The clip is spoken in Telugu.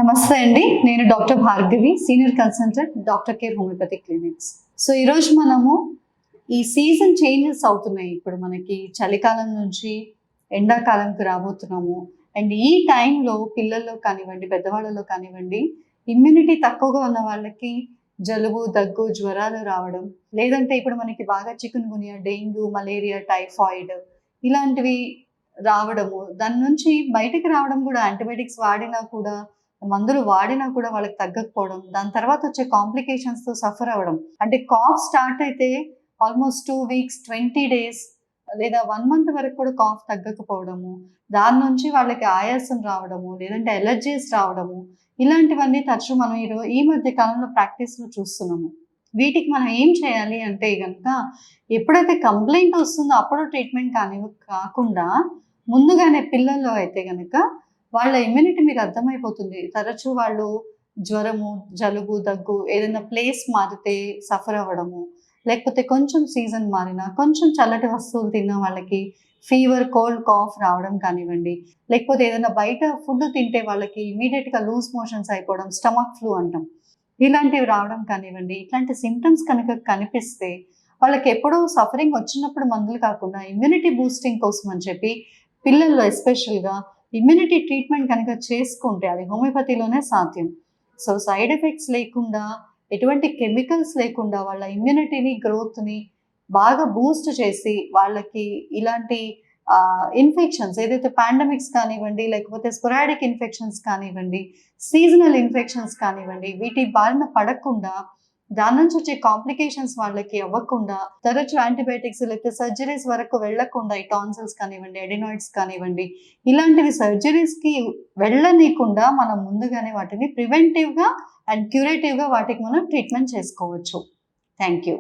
నమస్తే అండి. నేను doctor Bhargavi, senior consultant doctor care homoeopathic clinics. So ఈరోజు మనము ఈ సీజన్ చేంజెస్ అవుతున్నాయి. ఇప్పుడు మనకి చలికాలం నుంచి ఎండాకాలంకి రాబోతున్నాము. అండ్ ఈ టైంలో పిల్లల్లో కానివ్వండి, పెద్దవాళ్ళలో కానివ్వండి, ఇమ్యూనిటీ తక్కువగా ఉన్న వాళ్ళకి జలుబు, దగ్గు, జ్వరాలు రావడం, లేదంటే ఇప్పుడు మనకి బాగా చికున్ గున్యా, డెంగ్యూ, మలేరియా, టైఫాయిడ్ ఇలాంటివి రావడము. దాని నుంచి బయటికి రావడం కూడా యాంటీబయాటిక్స్ వాడినా కూడా, మందులు వాడినా కూడా వాళ్ళకి తగ్గకపోవడం, దాని తర్వాత వచ్చే కాంప్లికేషన్స్‌తో సఫర్ అవ్వడం. అంటే కాఫ్ స్టార్ట్ అయితే ఆల్మోస్ట్ 2 వీక్స్, 20 డేస్ లేదా 1 మంత్ వరకు కూడా కాఫ్ తగ్గకపోవడము. దాని నుంచి వాళ్ళకి ఆయాసం రావడము, లేదంటే అలర్జీస్ రావడము. ఇలాంటివన్నీ తరచూ మనం ఈ మధ్య కాలంలో ప్రాక్టీస్‌లో చూస్తున్నాము. వీటికి మనం ఏం చేయాలి అంటే గనక, ఎప్పుడైతే కంప్లెయింట్ వస్తుందో అప్పుడు ట్రీట్మెంట్ కాకుండా ముందుగానే పిల్లల్లో అయితే గనక వాళ్ళ ఇమ్యూనిటీ మీకు అర్థమైపోతుంది. తరచూ వాళ్ళు జ్వరము, జలుబు, దగ్గు, ఏదైనా ప్లేస్ మారితే సఫర్ అవ్వడము, లేకపోతే కొంచెం సీజన్ మారినా, కొంచెం చల్లటి వస్తువులు తిన్న వాళ్ళకి ఫీవర్, కోల్డ్, కాఫ్ రావడం కానివ్వండి, లేకపోతే ఏదైనా బయట ఫుడ్ తింటే వాళ్ళకి ఇమ్మీడియేట్‌గా లూజ్ మోషన్స్ అయిపోవడం, స్టమక్ ఫ్లూ అంటాం. ఇలాంటివి రావడం కానివ్వండి, ఇట్లాంటి సింప్టమ్స్ కనుక కనిపిస్తే వాళ్ళకి ఎప్పుడో సఫరింగ్ వచ్చినప్పుడు మందులు కాకుండా ఇమ్యూనిటీ బూస్టింగ్ కోసం అని చెప్పి పిల్లల్లో ఎస్పెషల్‌గా ఇమ్యూనిటీ ట్రీట్మెంట్ కనుక చేసుకుంటే అది హోమియోపతిలోనే సాధ్యం. సో సైడ్ ఎఫెక్ట్స్ లేకుండా, ఎటువంటి కెమికల్స్ లేకుండా వాళ్ళ ఇమ్యూనిటీని, గ్రోత్‌ని బాగా బూస్ట్ చేసి వాళ్ళకి ఇలాంటి ఇన్ఫెక్షన్స్ ఏదైతే పాండమిక్స్ కానివ్వండి, లేకపోతే స్పోరాడిక్ ఇన్ఫెక్షన్స్ కానివ్వండి, సీజనల్ ఇన్ఫెక్షన్స్ కానివ్వండి, వీటి బారిన పడకుండా, దాని నుంచి వచ్చే కాంప్లికేషన్స్ వాళ్ళకి అవ్వకుండా, తరచు యాంటీబయాటిక్స్ లేకపోతే సర్జరీస్ వరకు వెళ్ళకుండా, ఈ టాన్సిల్స్ కానివ్వండి, అడినాయిడ్స్ కానివ్వండి, ఇలాంటివి సర్జరీస్‌కి వెళ్ళనీయకుండా మనం ముందుగానే వాటిని ప్రివెంటివ్‌గా అండ్ క్యూరేటివ్‌గా వాటికి మనం ట్రీట్మెంట్ చేసుకోవచ్చు. Thank you.